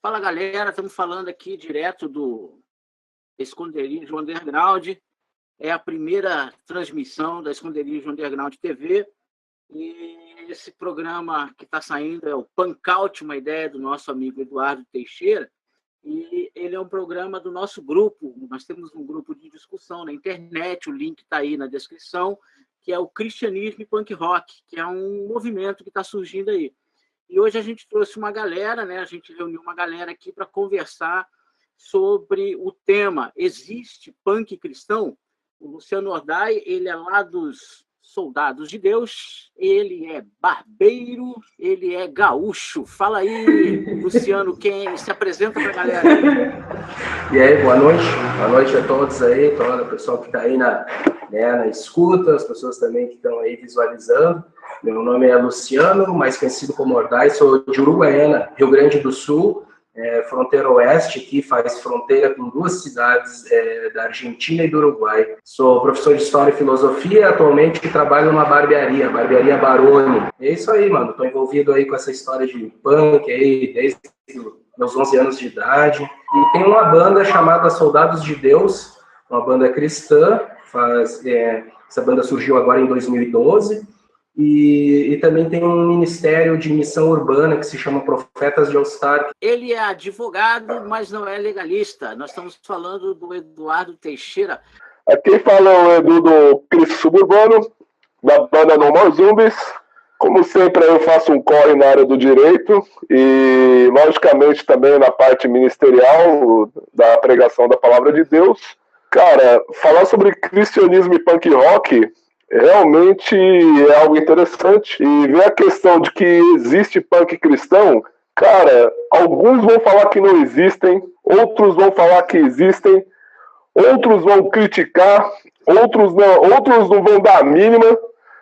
Fala galera, estamos falando aqui direto do Esconderijo Underground. É a primeira transmissão da Esconderijo Underground TV. E esse programa que está saindo é o Punkout, uma ideia do nosso amigo Eduardo Teixeira. E ele é um programa do nosso grupo. Nós temos um grupo de discussão na internet, o link está aí na descrição, que é o Cristianismo e Punk Rock, que é um movimento que está surgindo aí. E hoje a gente trouxe uma galera, né? A gente reuniu uma galera aqui para conversar sobre o tema Existe Punk Cristão? O Luciano Ordai, ele é lá dos Soldados de Deus, ele é barbeiro, ele é gaúcho. Fala aí, Luciano, quem se apresenta para a galera aí. E aí, boa noite a todos aí, todo o pessoal que está aí na escuta, as pessoas também que estão aí visualizando. Meu nome é Luciano, mais conhecido como Ordai, sou de Uruguaiana, Rio Grande do Sul, fronteira oeste, que faz fronteira com duas cidades da Argentina e do Uruguai. Sou professor de História e Filosofia, atualmente trabalho numa barbearia Baroni. É isso aí, mano, estou envolvido aí com essa história de punk aí desde meus 11 anos de idade. E tem uma banda chamada Soldados de Deus, uma banda cristã, essa banda surgiu agora em 2012, e também tem um ministério de missão urbana que se chama Profetas de All Star. Ele é advogado, mas não é legalista. Nós estamos falando do Eduardo Teixeira. Aqui fala o Edu do Cristo Suburbano, da banda No More Zombies. Como sempre, eu faço um corre na área do direito e, logicamente, também na parte ministerial da pregação da Palavra de Deus. Cara, falar sobre cristianismo e punk rock realmente é algo interessante. E ver a questão de que existe punk cristão, cara, alguns vão falar que não existem, outros vão falar que existem, outros vão criticar, outros não vão dar a mínima.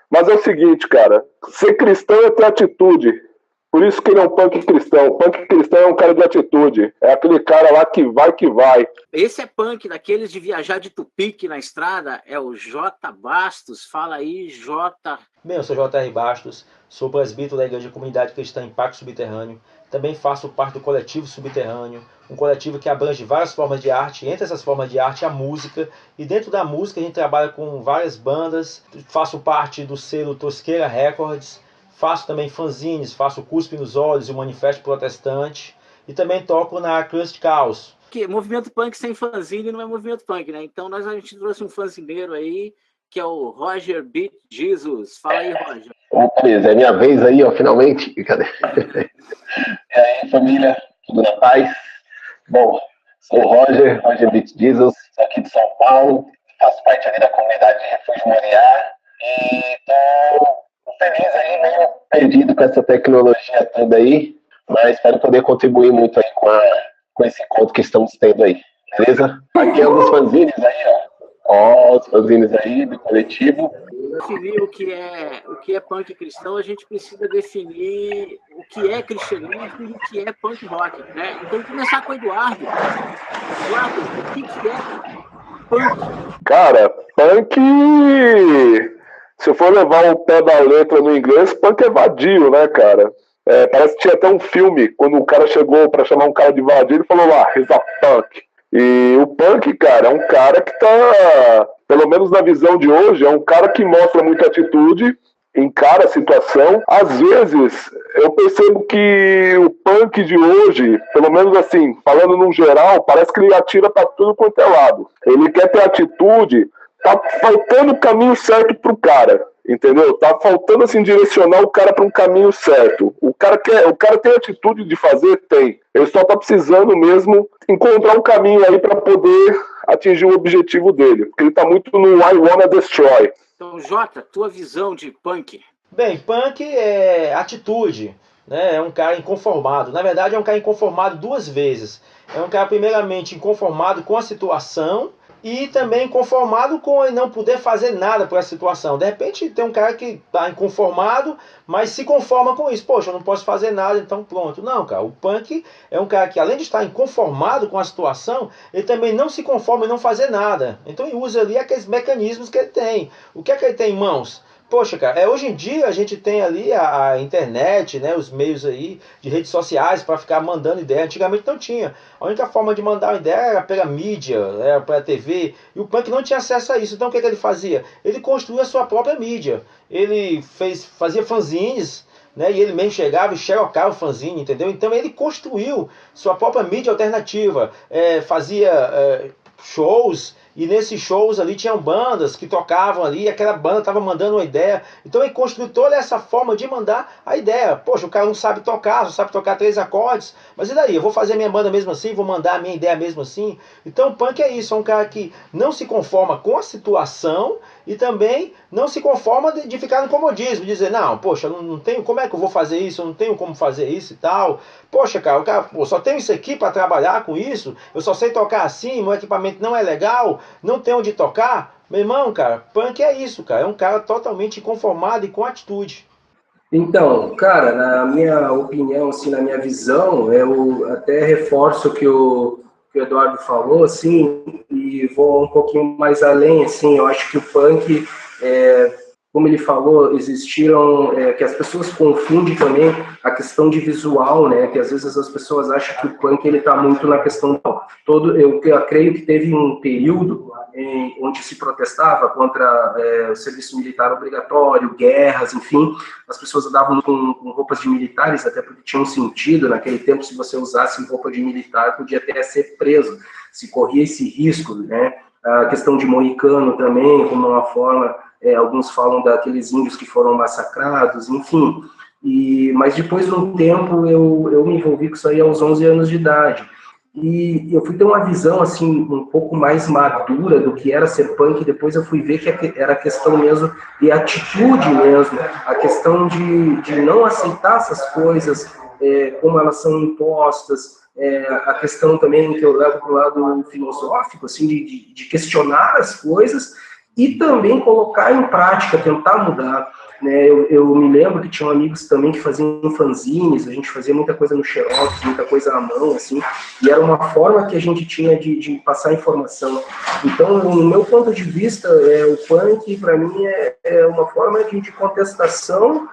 Mas é o seguinte, cara, ser cristão é ter atitude. Por isso que ele é um punk cristão. O punk cristão é um cara de atitude. É aquele cara lá que vai, que vai. Esse é punk daqueles de viajar de tupique na estrada, é o J. Bastos. Fala aí, J. Bem, eu sou J.R. Bastos, sou presbítero da Igreja Comunidade Cristã Impacto Subterrâneo. Também faço parte do Coletivo Subterrâneo, um coletivo que abrange várias formas de arte. Entre essas formas de arte, a música. E dentro da música a gente trabalha com várias bandas. Faço parte do selo Tosqueira Records. Faço também fanzines, faço Cuspe nos Olhos e o Manifesto Protestante. E também toco na Crust Chaos. Que movimento punk sem fanzine não é movimento punk, né? Então a gente trouxe um fanzineiro aí, que é o Roger Beat Jesus. Fala aí, Roger. Beleza, é minha vez aí, ó, finalmente. Cadê? E aí, família, tudo na paz? Bom, sou o Roger Beat Jesus, sou aqui de São Paulo, faço parte ali da comunidade de Refúgio Moriá e tô feliz aí, meio perdido com essa tecnologia toda aí, mas espero poder contribuir muito aí com esse encontro que estamos tendo aí, beleza? Aqui é um dos fanzines aí, ó, os fanzines aí do coletivo. Definir o que é punk cristão, a gente precisa definir o que é cristianismo e o que é punk rock, né? Então, vou começar com o Eduardo. Eduardo, o que é punk? Cara, punk, se eu for levar o pé da letra no inglês, punk é vadio, né, cara? Parece que tinha até um filme, quando o cara chegou pra chamar um cara de vadio, ele falou lá, he's a punk. E o punk, cara, é um cara que tá, pelo menos na visão de hoje, é um cara que mostra muita atitude, encara a situação. Às vezes, eu percebo que o punk de hoje, pelo menos assim, falando no geral, parece que ele atira pra tudo quanto é lado. Ele quer ter atitude, tá faltando o caminho certo pro cara, entendeu? Tá faltando, assim, direcionar o cara para um caminho certo. O cara tem atitude de fazer? Tem. Ele só tá precisando mesmo encontrar um caminho aí para poder atingir o objetivo dele. Porque ele tá muito no I wanna destroy. Então, Jota, tua visão de punk? Bem, punk é atitude, né? É um cara inconformado. Na verdade, é um cara inconformado duas vezes. É um cara, primeiramente, inconformado com a situação e também inconformado com ele não poder fazer nada por essa situação. De repente tem um cara que está inconformado, mas se conforma com isso. Poxa, eu não posso fazer nada, então pronto. Não, cara, o punk é um cara que, além de estar inconformado com a situação, ele também não se conforma em não fazer nada. Então ele usa ali aqueles mecanismos que ele tem. O que é que ele tem em mãos? Poxa, cara, hoje em dia a gente tem ali a internet, né, os meios aí de redes sociais para ficar mandando ideia. Antigamente não tinha. A única forma de mandar uma ideia era pela mídia, era pela TV, e o punk não tinha acesso a isso. Então o que ele fazia? Ele construía a sua própria mídia. Ele fazia fanzines, né, e ele mesmo chegava e xerocava o fanzine, entendeu? Então ele construiu sua própria mídia alternativa, fazia shows, e nesses shows ali tinham bandas que tocavam ali, e aquela banda estava mandando uma ideia. Então ele construiu toda essa forma de mandar a ideia. Poxa, o cara não sabe tocar, só sabe tocar 3 acordes, mas e daí? Eu vou fazer a minha banda mesmo assim, vou mandar a minha ideia mesmo assim. Então o punk é isso, é um cara que não se conforma com a situação e também não se conforma de ficar no comodismo, dizer, não, poxa, não tenho, como é que eu vou fazer isso? Eu não tenho como fazer isso e tal. Poxa, cara, só tenho isso aqui para trabalhar com isso, eu só sei tocar assim, meu equipamento não é legal, não tem onde tocar. Meu irmão, cara, punk é isso, cara, é um cara totalmente inconformado e com atitude. Então, cara, na minha opinião, assim, na minha visão, eu até reforço o que o Eduardo falou, assim, e vou um pouquinho mais além, assim, eu acho que o punk, como ele falou, existiram, que as pessoas confundem também a questão de visual, né, que às vezes as pessoas acham que o punk, ele tá muito na questão, eu creio que teve um período onde se protestava contra o serviço militar obrigatório, guerras, enfim, as pessoas andavam com roupas de militares, até porque tinha um sentido, naquele tempo, se você usasse roupa de militar, podia até ser preso, se corria esse risco, né, a questão de moicano também, como uma forma, alguns falam daqueles índios que foram massacrados, enfim, mas depois de um tempo eu me envolvi com isso aí aos 11 anos de idade, e eu fui ter uma visão, assim, um pouco mais madura do que era ser punk, e depois eu fui ver que era questão mesmo de atitude mesmo, a questão de não aceitar essas coisas, como elas são impostas, a questão também que eu levo para o lado filosófico, assim, de questionar as coisas e também colocar em prática, tentar mudar. Né, eu me lembro que tinham amigos também que faziam fanzines, a gente fazia muita coisa no xerox, muita coisa à mão, assim, e era uma forma que a gente tinha de passar informação. Então, no meu ponto de vista, o punk, para mim, é uma forma de contestação,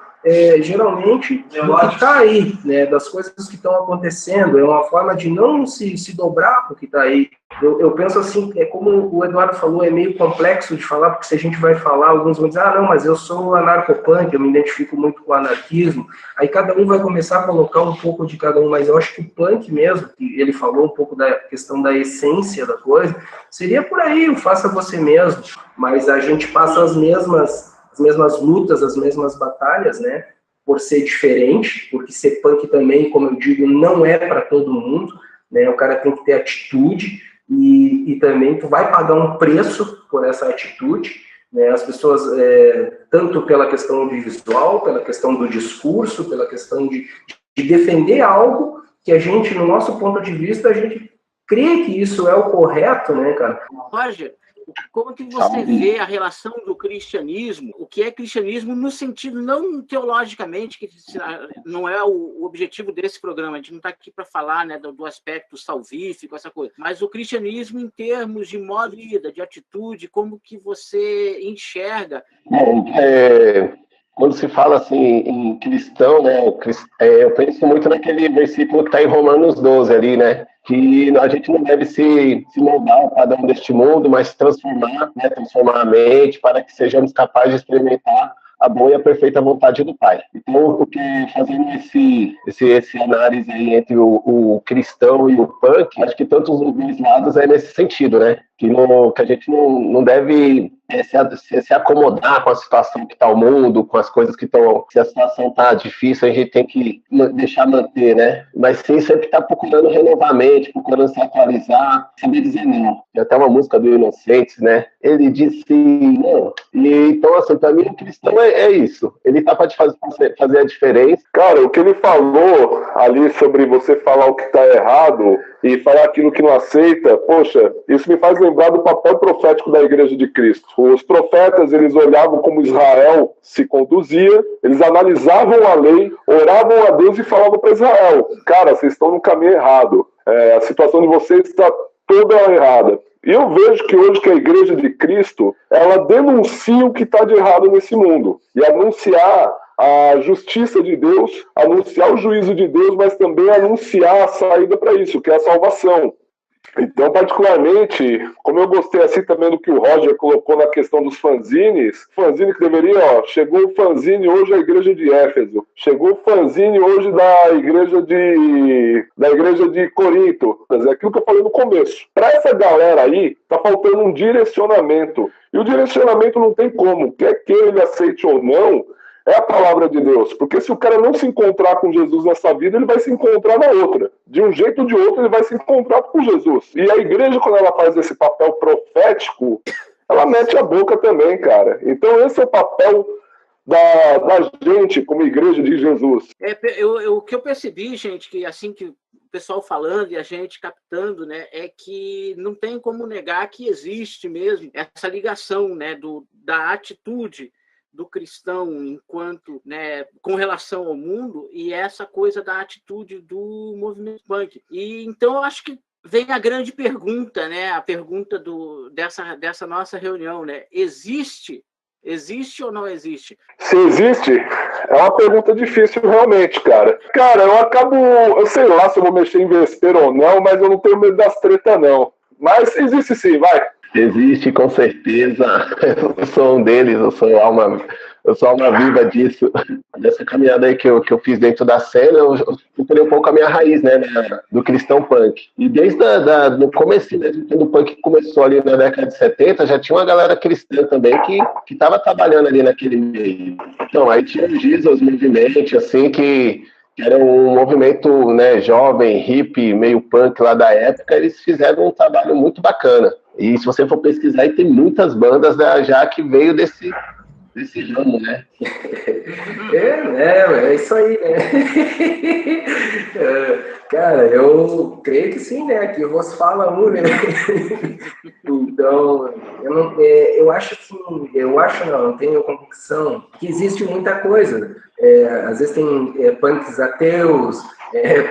geralmente, do que está aí, né, das coisas que estão acontecendo, é uma forma de não se dobrar para o que está aí. Eu penso assim, como o Eduardo falou, é meio complexo de falar, porque se a gente vai falar, alguns vão dizer, não, mas eu sou anarcopunk, eu me identifico muito com o anarquismo, aí cada um vai começar a colocar um pouco de cada um, mas eu acho que o punk mesmo, que ele falou um pouco da questão da essência da coisa, seria por aí, o faça você mesmo, mas a gente passa as mesmas lutas, as mesmas batalhas, né, por ser diferente, porque ser punk também, como eu digo, não é para todo mundo, né, o cara tem que ter atitude, e também tu vai pagar um preço por essa atitude, né, as pessoas, tanto pela questão do visual, pela questão do discurso, pela questão de defender algo que a gente, no nosso ponto de vista, a gente crê que isso é o correto, né, cara? Roger, como que você vê a relação do cristianismo, o que é cristianismo no sentido não teologicamente, que não é o objetivo desse programa, a gente não está aqui para falar, né, do aspecto salvífico, essa coisa, mas o cristianismo em termos de modo de vida, de atitude, como que você enxerga? Bom, quando se fala assim em cristão, né, eu penso muito naquele versículo que está em Romanos 12 ali, né, que a gente não deve se moldar ao padrão deste mundo, mas transformar a mente para que sejamos capazes de experimentar a boa e a perfeita vontade do Pai. Então, o que fazendo esse análise aí entre o cristão e o punk, acho que tanto os dois lados é nesse sentido, né? Que a gente não deve se acomodar com a situação que está o mundo, com as coisas que estão... Se a situação está difícil, a gente tem que deixar manter, né? Mas sim, sempre estar procurando renovar a mente, procurando se atualizar, saber dizer não. Tem até uma música do Inocentes, né? Ele disse não. E, então, assim, para mim, o cristão é isso. Ele está para te fazer a diferença. Cara, o que ele falou ali sobre você falar o que está errado e falar aquilo que não aceita, poxa, isso me faz lembrar do papel profético da Igreja de Cristo. Os profetas, eles olhavam como Israel se conduzia, eles analisavam a lei, oravam a Deus e falavam para Israel, cara, vocês estão no caminho errado, a situação de vocês está toda errada. E eu vejo que hoje que a Igreja de Cristo, ela denuncia o que está de errado nesse mundo. E anunciar a justiça de Deus, anunciar o juízo de Deus, mas também anunciar a saída para isso, que é a salvação. Então, particularmente, como eu gostei assim também do que o Roger colocou na questão dos fanzines, fanzine que deveria, chegou o fanzine hoje da igreja de Éfeso, chegou o fanzine hoje da igreja de Corinto, é aquilo que eu falei no começo. Para essa galera aí, tá faltando um direcionamento, e o direcionamento não tem como, quer que ele aceite ou não, é a palavra de Deus, porque se o cara não se encontrar com Jesus nessa vida, ele vai se encontrar na outra. De um jeito ou de outro, ele vai se encontrar com Jesus. E a igreja, quando ela faz esse papel profético, ela mete a boca também, cara. Então esse é o papel da gente como igreja de Jesus. O que eu percebi, gente, que assim que o pessoal falando e a gente captando, né, é que não tem como negar que existe mesmo essa ligação, né, da atitude do cristão enquanto, né, com relação ao mundo, e essa coisa da atitude do movimento punk. E então eu acho que vem a grande pergunta, né, a pergunta dessa nossa reunião, né? Existe ou não existe? Se existe, é uma pergunta difícil realmente, cara. Cara, eu sei lá se eu vou mexer em vespeiro ou não, mas eu não tenho medo das tretas, não. Mas existe sim, vai. Existe, com certeza. Eu sou um deles, eu sou alma viva disso. Dessa caminhada aí que eu fiz dentro da cena, eu procurei um pouco a minha raiz, né, do cristão punk. E desde no começo, né, quando o punk começou ali na década de 70, já tinha uma galera cristã também que estava trabalhando ali naquele meio. Então, aí tinha o Jesus Movement, assim, que era um movimento, né, jovem, hippie, meio punk lá da época. Eles fizeram um trabalho muito bacana. E se você for pesquisar, aí tem muitas bandas já que veio desse ramo, né? É isso aí, né? Cara, eu creio que sim, né? Aqui vos fala um, né? Então, eu acho assim, não tenho convicção que existe muita coisa. Às vezes tem punks ateus,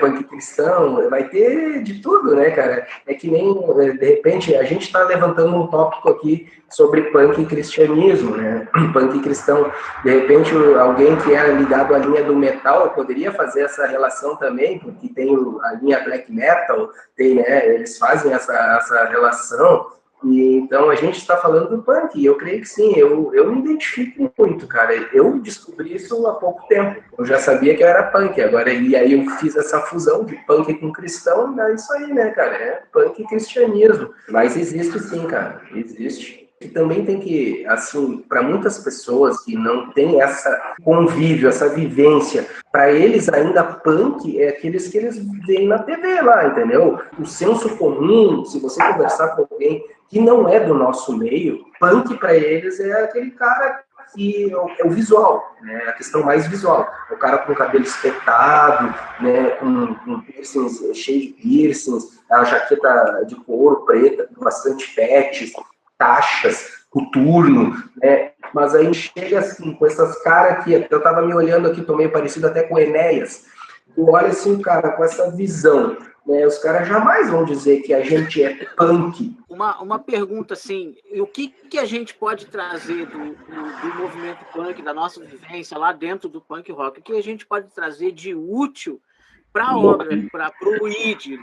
punk cristão, vai ter de tudo, né, cara? É que nem, de repente, a gente está levantando um tópico aqui sobre punk e cristianismo, né? Punk e cristão. De repente, alguém que é ligado à linha do metal poderia fazer essa relação também, porque tem a linha black metal, né? Eles fazem essa relação. E então a gente está falando do punk, e eu creio que sim, eu me identifico muito, cara. Eu descobri isso há pouco tempo. Eu já sabia que eu era punk, e aí eu fiz essa fusão de punk com cristão, é isso aí, né, cara? É punk e cristianismo. Mas existe sim, cara, existe. E também tem que, assim, para muitas pessoas que não têm essa convívio, essa vivência, para eles ainda punk é aqueles que eles veem na TV lá, entendeu? O senso comum, se você conversar com alguém que não é do nosso meio, punk para eles é aquele cara que é o visual, né? A questão mais visual. É o cara com o cabelo espetado, né? Com piercings, cheio de piercings, a jaqueta de couro preta, com bastante patches, taxas, coturno, né? Mas aí chega assim, com essas caras aqui, eu tava me olhando aqui, tô meio parecido até com o Enéas, tu olha assim, cara, com essa visão, né? Os caras jamais vão dizer que a gente é punk. Uma pergunta assim, o que a gente pode trazer do movimento punk, da nossa vivência lá dentro do punk rock, o que a gente pode trazer de útil para a obra, para o ID,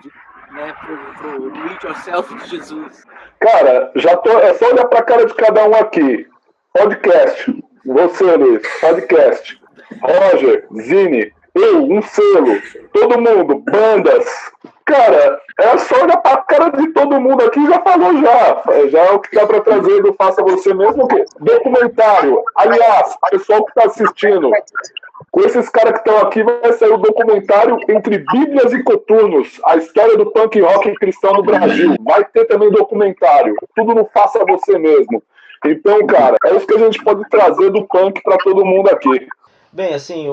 né, pro do it yourself de Jesus? Cara, é só olhar pra cara de cada um aqui. Podcast, você, Luiz, podcast. Roger, Zine, eu, um selo, todo mundo, bandas. Cara, é só olhar pra cara de todo mundo aqui, já falou já é o que dá pra trazer do Faça Você Mesmo, que documentário. Aliás, pessoal que tá assistindo, com esses caras que estão aqui, vai sair o documentário Entre Bíblias e Coturnos, a história do punk rock cristão no Brasil. Vai ter também documentário. Tudo no Faça Você Mesmo. Então, cara, é isso que a gente pode trazer do punk para todo mundo aqui. Bem, assim,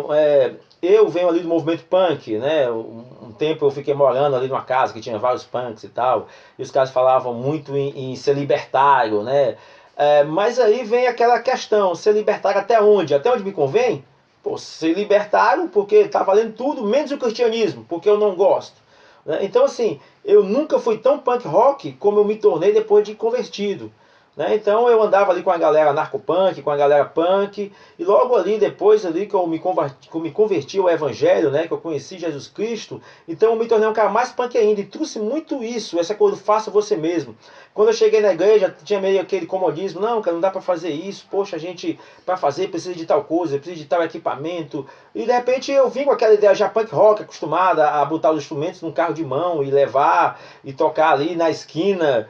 eu venho ali do movimento punk, né? Um tempo eu fiquei morando ali numa casa que tinha vários punks e tal, e os caras falavam muito em ser libertário, né? Mas aí vem aquela questão, ser libertário até onde? Até onde me convém? Pô, ser libertário porque tá valendo tudo, menos o cristianismo, porque eu não gosto. Né? Então, assim, eu nunca fui tão punk rock como eu me tornei depois de convertido. Né? Então eu andava ali com a galera narcopunk, com a galera punk, e logo ali, depois ali que eu me converti ao evangelho, né? Que eu conheci Jesus Cristo, então eu me tornei um cara mais punk ainda, e trouxe muito isso, essa coisa do faça você mesmo. Quando eu cheguei na igreja, tinha meio aquele comodismo, não, cara, não dá pra fazer isso, poxa, a gente, pra fazer, precisa de tal coisa, precisa de tal equipamento, e de repente eu vim com aquela ideia já punk rock, acostumada a botar os instrumentos num carro de mão, e levar, e tocar ali na esquina,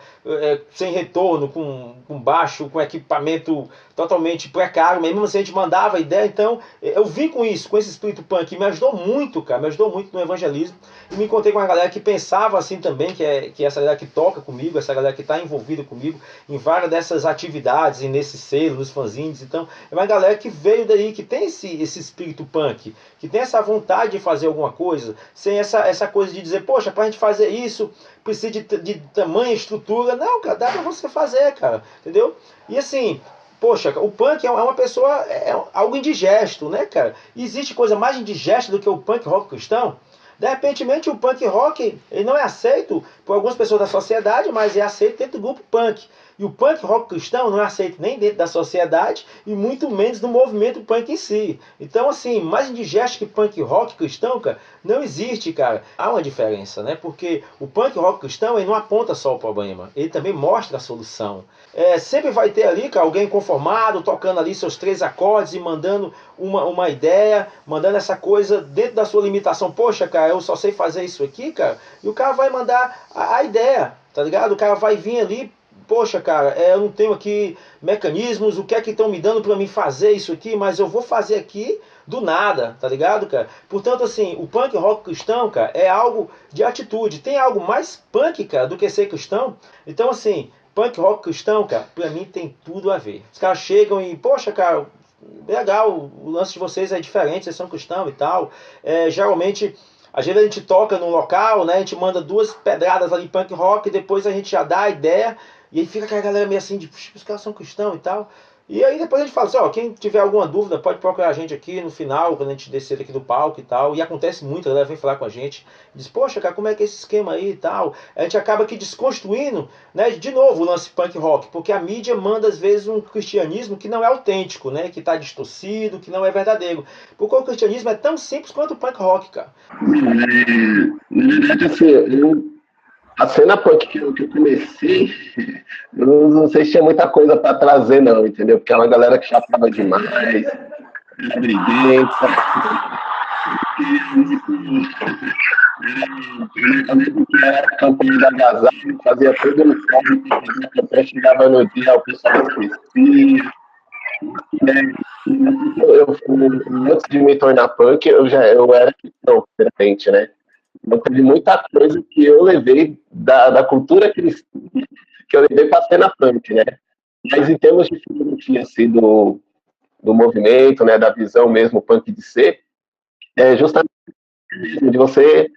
sem retorno, com baixo, com equipamento totalmente precário, mas mesmo assim a gente mandava a ideia. Então eu vim com isso, com esse espírito punk, e me ajudou muito, cara, me ajudou muito no evangelismo, e me encontrei com uma galera que pensava assim também, que é essa galera que toca comigo, essa galera que está envolvida comigo em várias dessas atividades, e nesse selo, nos fanzines. Então é uma galera que veio daí, que tem esse espírito punk, que tem essa vontade de fazer alguma coisa, sem essa coisa de dizer, poxa, pra gente fazer isso precisa de tamanha estrutura. Não, cara, dá pra você fazer, cara, entendeu? E assim, poxa, o punk é uma pessoa, é algo indigesto, né, cara? E existe coisa mais indigesta do que o punk rock cristão? De repente, o punk rock ele não é aceito por algumas pessoas da sociedade, mas é aceito dentro do grupo punk. E o punk rock cristão não é aceito nem dentro da sociedade e muito menos no movimento punk em si. Então, assim, mais indigesto que punk rock cristão, cara, não existe, cara. Há uma diferença, né? Porque o punk rock cristão ele não aponta só o problema, ele também mostra a solução. Sempre vai ter ali, cara, alguém conformado, tocando ali seus 3 acordes e mandando uma ideia, mandando essa coisa dentro da sua limitação. Poxa, cara, eu só sei fazer isso aqui, cara. E o cara vai mandar a ideia, tá ligado? O cara vai vir ali, poxa, cara, eu não tenho aqui mecanismos, o que é que estão me dando para mim fazer isso aqui, mas eu vou fazer aqui do nada, tá ligado, cara? Portanto, assim, o punk rock cristão, cara, é algo de atitude. Tem algo mais punk, cara, do que ser cristão? Então, assim, punk rock cristão, cara, pra mim tem tudo a ver. Os caras chegam e, poxa, cara, legal, o lance de vocês é diferente, vocês são cristãos e tal. Geralmente, às vezes a gente toca num local, né? A gente manda 2 pedradas ali punk rock, e depois a gente já dá a ideia, e aí fica aquela galera meio assim, de, os caras são cristãos e tal. E aí depois a gente fala assim, ó, quem tiver alguma dúvida pode procurar a gente aqui no final, quando a gente descer aqui do palco e tal. E acontece muito, a galera vem falar com a gente, diz, poxa, cara, como é que é esse esquema aí e tal. A gente acaba aqui desconstruindo, né, de novo o lance punk rock, porque a mídia manda às vezes um cristianismo que não é autêntico, né, que está distorcido, que não é verdadeiro. Porque o cristianismo é tão simples quanto o punk rock, cara. Na verdade, assim, a cena punk que eu comecei, eu não sei se tinha muita coisa para trazer, não, entendeu? Porque é uma galera que chapava demais, era briguenta. Eu lembro que era campanha da agasalho, fazia todo um carro, até chegava no dia, o pessoal esquecia. Antes de me tornar punk, eu era cristão, diferente, né? Então, teve muita coisa que eu levei da cultura cristã, que eu levei para a cena punk, né? Mas em termos de filosofia assim, do movimento, né, da visão mesmo punk de ser, é justamente de você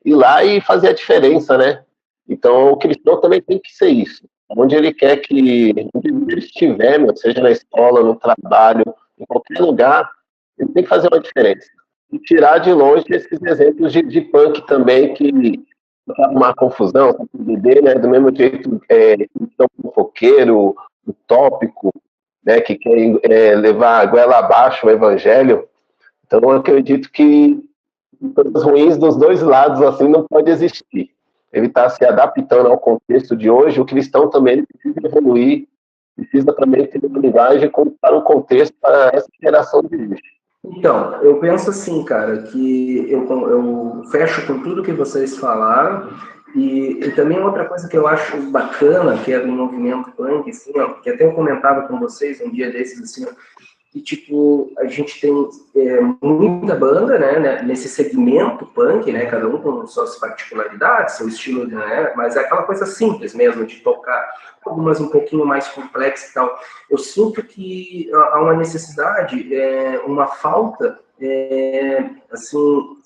ir lá e fazer a diferença, né? Então, o cristão também tem que ser isso. Onde ele quer onde ele estiver, seja na escola, no trabalho, em qualquer lugar, ele tem que fazer uma diferença. E tirar de longe esses exemplos de punk também, que uma confusão, né? Do mesmo jeito, então, fofoqueiro, utópico, né? Que quer levar a goela abaixo o evangelho. Então, eu acredito que coisas ruins dos dois lados assim não pode existir. Ele está se adaptando ao contexto de hoje. O cristão também precisa evoluir, precisa também ter uma linguagem para o contexto para essa geração de hoje. Então, eu penso assim, cara, que eu fecho com tudo que vocês falaram, e também outra coisa que eu acho bacana, que é do movimento punk, assim, ó, que até eu comentava com vocês um dia desses, assim, que, tipo, a gente tem muita banda, né, nesse segmento punk, né, cada um com suas particularidades, seu estilo, né, mas é aquela coisa simples mesmo, de tocar, algumas um pouquinho mais complexas e tal. Eu sinto que há uma necessidade, uma falta, assim,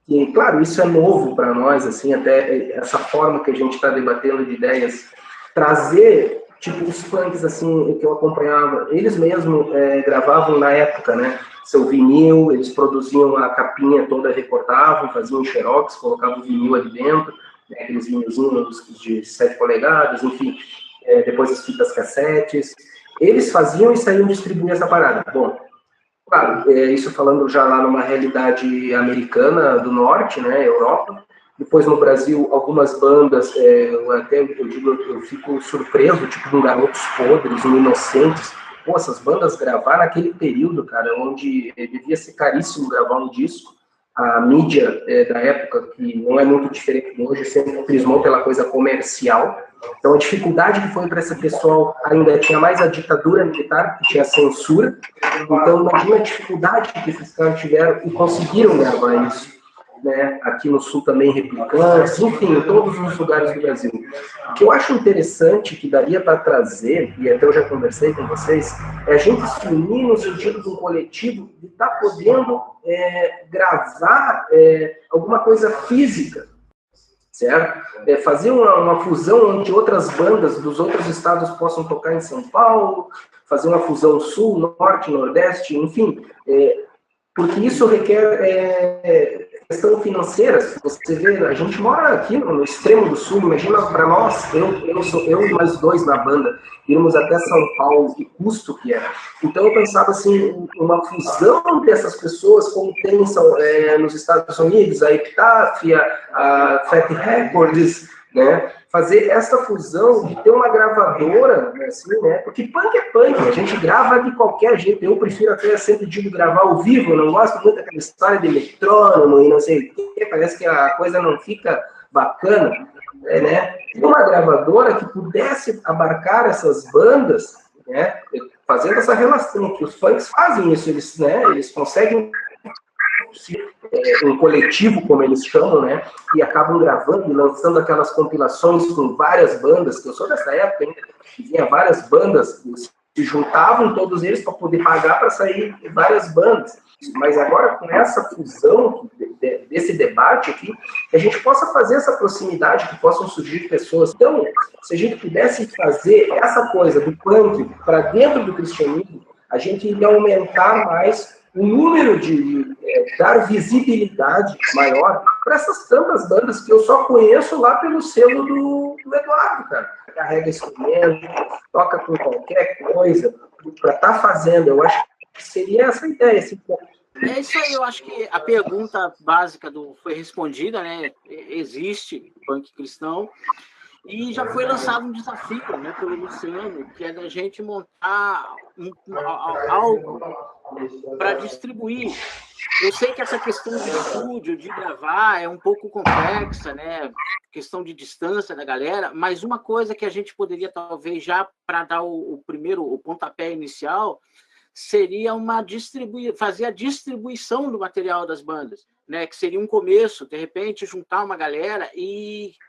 que, claro, isso é novo para nós, assim, até essa forma que a gente está debatendo de ideias, trazer, tipo, os punks, assim, que eu acompanhava, eles mesmos gravavam na época, né, seu vinil, eles produziam a capinha toda, recortavam, faziam xerox, colocavam o vinil ali dentro, né, aqueles vinhozinhos de 7 polegadas, enfim, depois as fitas cassetes. Eles faziam e saíam distribuir essa parada. Bom, claro, isso falando já lá numa realidade americana do norte, né, Europa. Depois no Brasil, algumas bandas, eu fico surpreso, tipo um Garotos Podres, um Inocentes. Pô, essas bandas gravar naquele período, cara, onde devia ser caríssimo gravar um disco. A mídia da época, que não é muito diferente de hoje, sempre prismou pela coisa comercial. Então, a dificuldade que foi para esse pessoal, ainda tinha mais a ditadura militar, que tinha censura. Então, imagina a dificuldade que esses caras tiveram e conseguiram gravar isso. Né? Aqui no Sul também, replicantes, enfim, em todos os lugares do Brasil. O que eu acho interessante, que daria para trazer, e até eu já conversei com vocês, é a gente se unir no sentido de um coletivo de estar podendo gravar alguma coisa física, certo? Fazer uma fusão onde outras bandas dos outros estados possam tocar em São Paulo, fazer uma fusão Sul, Norte, Nordeste, enfim, porque isso requer questão financeira. Você vê, a gente mora aqui no extremo do Sul, imagina para nós, eu e mais 2 na banda, irmos até São Paulo, que custo que é. Então eu pensava assim, uma fusão dessas pessoas, como tem nos Estados Unidos, a Epitáfia, a Fat Records, né? Fazer essa fusão de ter uma gravadora, assim, né? Porque punk é punk, a gente grava de qualquer jeito. Eu prefiro até, sempre digo, gravar ao vivo, eu não gosto muito daquela história de eletrônomo e não sei o quê, parece que a coisa não fica bacana, né? Ter uma gravadora que pudesse abarcar essas bandas, né? Fazendo essa relação, que os punks fazem isso, eles conseguem um coletivo, como eles chamam, né? E acabam gravando e lançando aquelas compilações com várias bandas, que eu sou dessa época ainda, que vinha várias bandas, se juntavam todos eles para poder pagar para sair várias bandas. Mas agora, com essa fusão desse debate aqui, que a gente possa fazer essa proximidade, que possam surgir pessoas. Então, se a gente pudesse fazer essa coisa do punk para dentro do cristianismo, a gente iria aumentar mais o número dar visibilidade maior para essas tantas bandas que eu só conheço lá pelo selo do Eduardo, cara. Carrega instrumento, toca com qualquer coisa, para estar fazendo. Eu acho que seria essa ideia, esse ponto. É isso aí, eu acho que a pergunta básica foi respondida, né? Existe punk cristão. E já foi lançado um desafio, né, pelo Luciano, que é da gente montar algo para distribuir. Eu sei que essa questão de estúdio, de gravar, é um pouco complexa, né? Questão de distância da galera, mas uma coisa que a gente poderia, talvez, já para dar o pontapé inicial, seria fazer a distribuição do material das bandas, né? Que seria um começo, de repente, juntar uma galera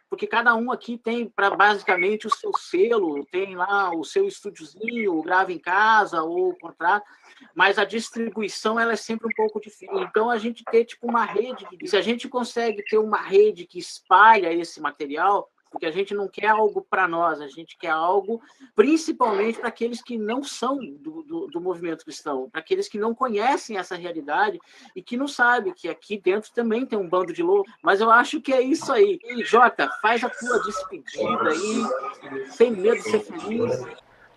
porque cada um aqui tem basicamente o seu selo, tem lá o seu estúdiozinho, grava em casa ou contrato, mas a distribuição ela é sempre um pouco difícil. Então a gente ter tipo uma rede, se a gente consegue ter uma rede que espalha esse material, porque a gente não quer algo para nós, a gente quer algo principalmente para aqueles que não são do movimento cristão, para aqueles que não conhecem essa realidade e que não sabem que aqui dentro também tem um bando de loucos. Mas eu acho que é isso aí. E, Jota, faz a tua despedida aí, sem medo de ser feliz.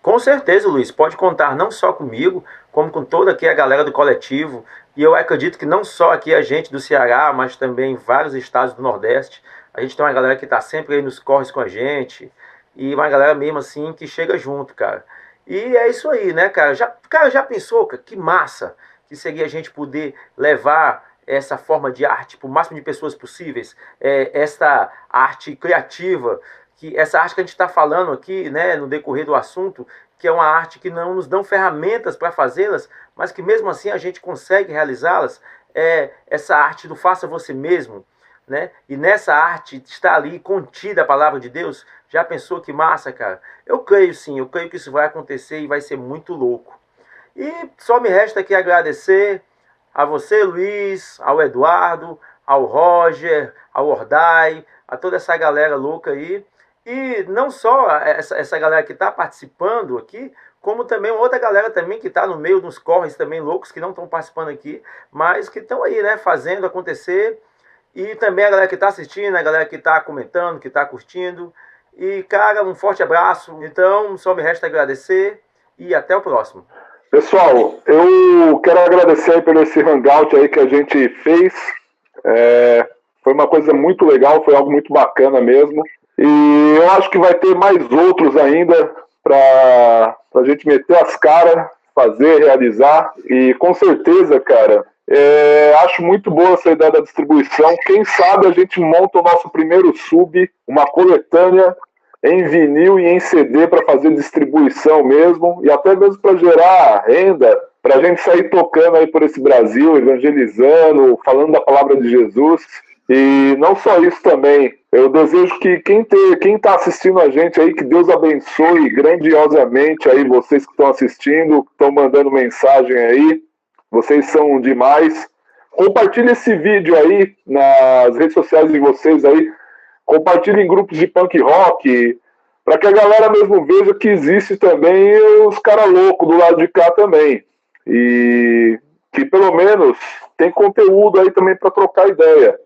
Com certeza, Luiz, pode contar não só comigo, como com toda aqui a galera do coletivo. E eu acredito que não só aqui a gente do Ceará, mas também em vários estados do Nordeste. A gente tem uma galera que tá sempre aí nos corres com a gente. E uma galera mesmo assim que chega junto, cara. E é isso aí, né, cara? Já pensou, cara? Que massa que seria a gente poder levar essa forma de arte para o máximo de pessoas possíveis. Essa arte criativa, essa arte que a gente está falando aqui, né, no decorrer do assunto, que é uma arte que não nos dão ferramentas para fazê-las, mas que mesmo assim a gente consegue realizá-las. Essa arte do faça você mesmo, né? E nessa arte está ali contida a palavra de Deus. Já pensou que massa, cara? Eu creio sim, eu creio que isso vai acontecer e vai ser muito louco. E só me resta aqui agradecer a você, Luiz, ao Eduardo, ao Roger, ao Ordai, a toda essa galera louca aí. E não só essa galera que está participando aqui, como também outra galera também que está no meio dos corres também loucos, que não estão participando aqui, mas que estão aí, né, fazendo acontecer. E também a galera que está assistindo, a galera que está comentando, que está curtindo. E, cara, um forte abraço. Então, só me resta agradecer e até o próximo. Pessoal, eu quero agradecer aí pelo esse hangout aí que a gente fez. Foi uma coisa muito legal, foi algo muito bacana mesmo. E eu acho que vai ter mais outros ainda para a gente meter as caras, fazer, realizar. E com certeza, cara, acho muito boa essa ideia da distribuição. Quem sabe a gente monta o nosso primeiro sub, uma coletânea em vinil e em CD para fazer distribuição mesmo, e até mesmo para gerar renda, para a gente sair tocando aí por esse Brasil, evangelizando, falando da palavra de Jesus. E não só isso também, eu desejo que quem está assistindo a gente aí, que Deus abençoe grandiosamente aí vocês que estão assistindo, que estão mandando mensagem aí, vocês são demais. Compartilhe esse vídeo aí nas redes sociais de vocês aí, compartilhe em grupos de punk rock, para que a galera mesmo veja que existe também os caras loucos do lado de cá também. E que pelo menos tem conteúdo aí também para trocar ideia.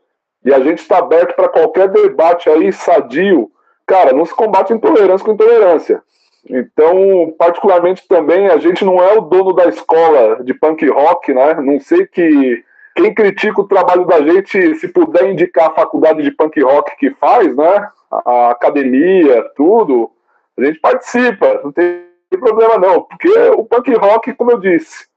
E a gente está aberto para qualquer debate aí sadio. Cara, não se combate intolerância com intolerância. Então, particularmente também, a gente não é o dono da escola de punk rock, né? Não sei que quem critica o trabalho da gente, se puder indicar a faculdade de punk rock que faz, né? A academia, tudo, a gente participa, não tem problema não, porque o punk rock, como eu disse,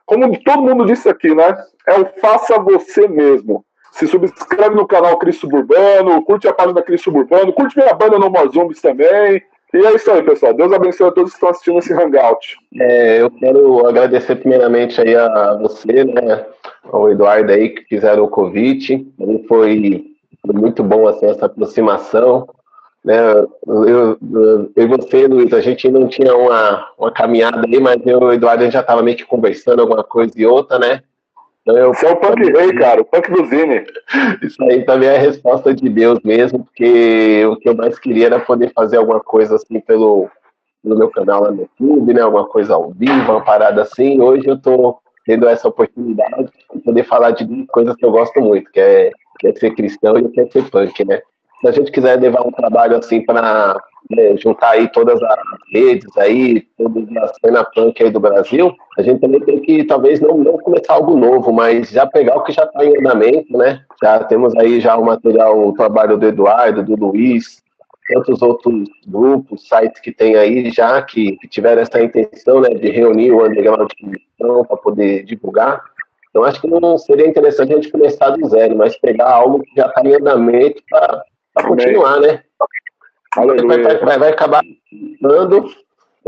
como todo mundo disse aqui, né? É o faça você mesmo. Se subscreve no canal Cris Suburbano, curte a página Cris Suburbano, curte minha banda No More Zombies também. E é isso aí, pessoal. Deus abençoe a todos que estão assistindo esse hangout. Eu quero agradecer primeiramente aí a você, né, ao Eduardo aí, que fizeram o convite. Foi muito bom assim, essa aproximação. Né? Eu e você, Luiz, a gente não tinha uma caminhada aí, mas eu e o Eduardo a gente já estava meio que conversando alguma coisa e outra, né? Então Você é o punk rei, cara, o punk do Zine. Isso aí também é a resposta de Deus mesmo, porque o que eu mais queria era poder fazer alguma coisa assim pelo meu canal lá no YouTube, né? Alguma coisa ao vivo, uma parada assim. Hoje eu tô tendo essa oportunidade de poder falar de coisas que eu gosto muito, que é ser cristão e quer ser punk, né? Se a gente quiser levar um trabalho assim para juntar aí todas as redes aí, toda a cena punk aí do Brasil, a gente também tem que talvez não começar algo novo, mas já pegar o que já está em andamento, né? Já temos aí já o material, o trabalho do Eduardo, do Luiz, tantos outros grupos, sites que tem aí já que tiveram essa intenção, né, de reunir o underground para poder divulgar. Então acho que não seria interessante a gente começar do zero, mas pegar algo que já está em andamento para continuar, né? Vai acabar dando.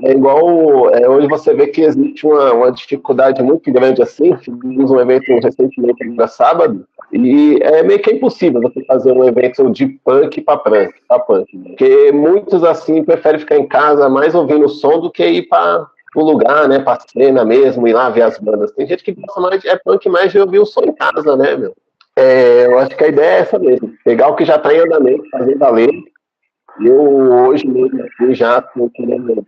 É igual hoje você vê que existe uma dificuldade muito grande assim. Fizemos um evento recentemente no sábado e é meio que impossível você fazer um evento de punk para punk, porque muitos assim preferem ficar em casa mais ouvindo o som do que ir para o lugar, né, para cena mesmo, ir lá ver as bandas. Tem gente que gosta mais de punk mais de ouvir o som em casa, né, meu? Eu acho que a ideia é essa mesmo, pegar o que já está em andamento, fazer valer. Eu hoje mesmo aqui já estou querendo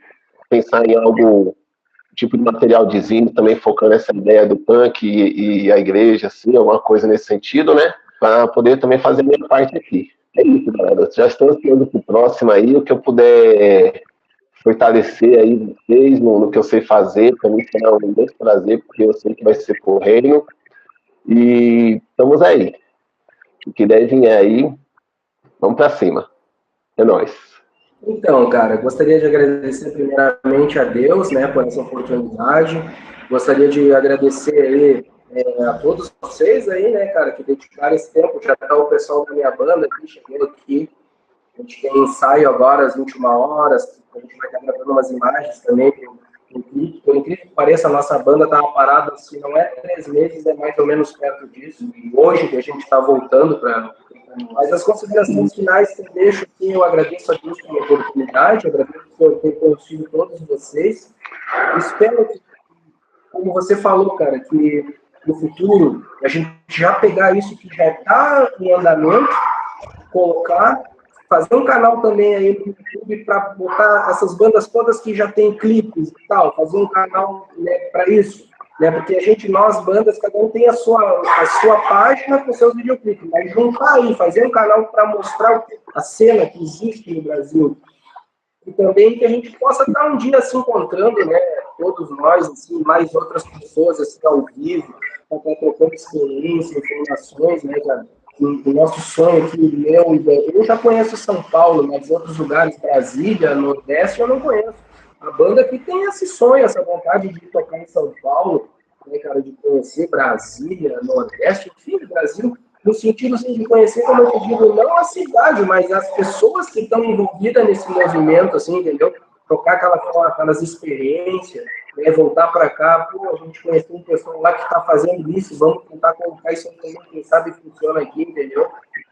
pensar em algo, tipo de material de zine, também focando nessa ideia do punk e a igreja, assim, alguma coisa nesse sentido, né? Para poder também fazer a minha parte aqui. É isso, galera. Já estou ansioso para o próximo aí, o que eu puder fortalecer aí vocês no que eu sei fazer, para mim será um grande prazer, porque eu sei que vai ser por reino. E estamos aí. O que der vier aí, vamos para cima. É nóis. Então, cara, gostaria de agradecer primeiramente a Deus, né, por essa oportunidade. Gostaria de agradecer aí a todos vocês aí, né, cara, que dedicaram esse tempo. Já tá o pessoal da minha banda aqui, chegando aqui. A gente tem ensaio agora às 21 horas. A gente vai estar gravando umas imagens também. Por incrível que pareça, a nossa banda estava parada, se não é 3 meses, é mais ou menos perto disso. E hoje que a gente está voltando para... Mas as considerações finais que eu deixo aqui, eu agradeço a Deus pela oportunidade, agradeço por ter conhecido todos vocês. Espero que, como você falou, cara, que no futuro a gente já pegar isso que já está em andamento, colocar, fazer um canal também aí no YouTube para botar essas bandas todas que já tem clipes e tal, fazer um canal, né, para isso. né? Porque nós bandas, cada um tem a sua página com seus videoclipes, mas juntar aí, fazer um canal para mostrar a cena que existe no Brasil, e também que a gente possa estar um dia se encontrando, né? Todos nós, assim, mais outras pessoas, assim, ao vivo, para estar trocando experiência, informações, né, cara? O nosso sonho aqui, eu já conheço São Paulo, mas outros lugares, Brasília, Nordeste, eu não conheço. A banda aqui tem esse sonho, essa vontade de tocar em São Paulo, né, cara, de conhecer Brasília, Nordeste, enfim, Brasil, no sentido assim, de conhecer, como eu digo, não a cidade, mas as pessoas que estão envolvidas nesse movimento, assim, entendeu? Trocar aquelas experiências, né? Voltar para cá, pô, a gente conheceu um pessoal lá que está fazendo isso, vamos tentar colocar isso também, quem sabe funciona aqui, entendeu?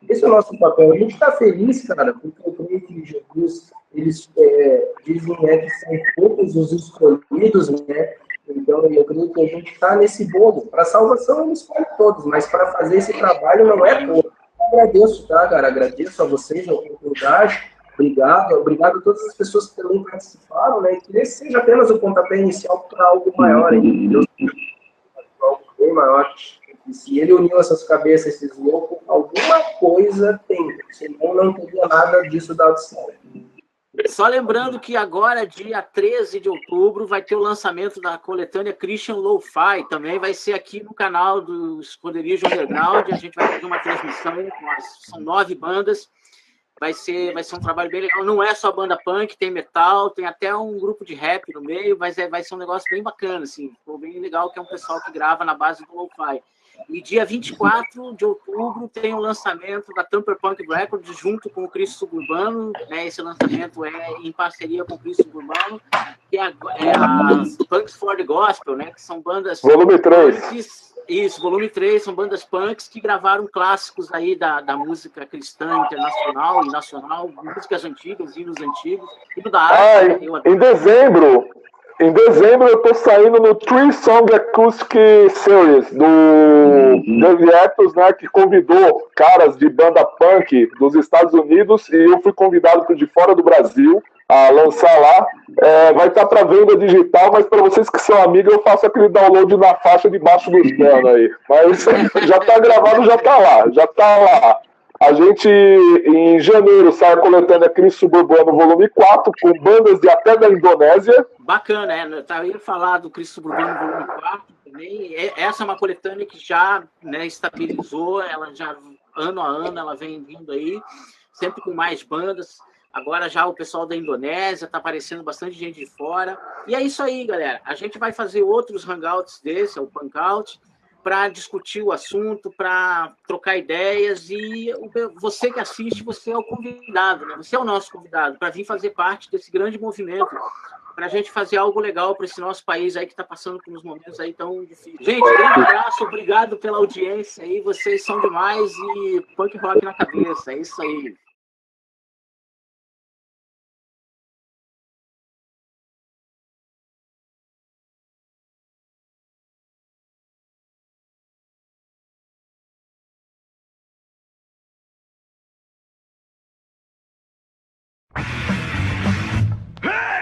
Esse é o nosso papel. A gente está feliz, cara, porque eu creio que Jesus, eles dizem que são poucos os escolhidos, né? Então, eu creio que a gente está nesse bolo. Para salvação, ele escolhe todos, mas para fazer esse trabalho não é pouco. Agradeço, tá, cara? Agradeço a vocês a oportunidade. Obrigado a todas as pessoas que também participaram, né? Que esse seja apenas o pontapé inicial para algo maior, hein? Algo bem maior. E se ele uniu essas cabeças, esses loucos, alguma coisa tem. Senão não teria nada disso dado certo. Só lembrando que agora, dia 13 de outubro, vai ter o lançamento da coletânea Christian Lo-Fi. Também vai ser aqui no canal do Esconderijo Underground. A gente vai fazer uma transmissão, são 9 bandas. Vai ser um trabalho bem legal. Não é só banda punk, tem metal, tem até um grupo de rap no meio, mas vai ser um negócio bem bacana, assim. Ficou bem legal, que é um pessoal que grava na base do Lo-Fi. E dia 24 de outubro tem o lançamento da Tamper Punk Records junto com o Cristo Suburbano, né? Esse lançamento é em parceria com o Cristo Suburbano, que é as Punks for the Gospel, né? Que são bandas... Volume 3. Punks, isso, volume 3, são bandas punks que gravaram clássicos aí da música cristã internacional e nacional, músicas antigas, hinos antigos, tudo da arte. Em dezembro eu tô saindo no Three Song Acoustic Series do David Epps, né, que convidou caras de banda punk dos Estados Unidos, e eu fui convidado de fora do Brasil a lançar lá. Vai estar para venda digital, mas para vocês que são amigos, eu faço aquele download na faixa debaixo dos panos aí. Mas já está gravado, já está lá. A gente, em janeiro, sai a coletânea Cristo Suburbano volume 4, com bandas até da Indonésia. Bacana, eu ia falar do Cristo Suburbano volume 4 também. Essa é uma coletânea que já, né, estabilizou, ela já, ano a ano, ela vem vindo aí, sempre com mais bandas. Agora já o pessoal da Indonésia, está aparecendo bastante gente de fora. E é isso aí, galera. A gente vai fazer outros hangouts desse, é o Punk Out, para discutir o assunto, para trocar ideias, e você que assiste, você é o convidado, né? Você é o nosso convidado para vir fazer parte desse grande movimento, para a gente fazer algo legal para esse nosso país aí que está passando por uns momentos aí tão difíceis. Gente, grande abraço, obrigado pela audiência aí, vocês são demais, e punk rock na cabeça, é isso aí. Hey!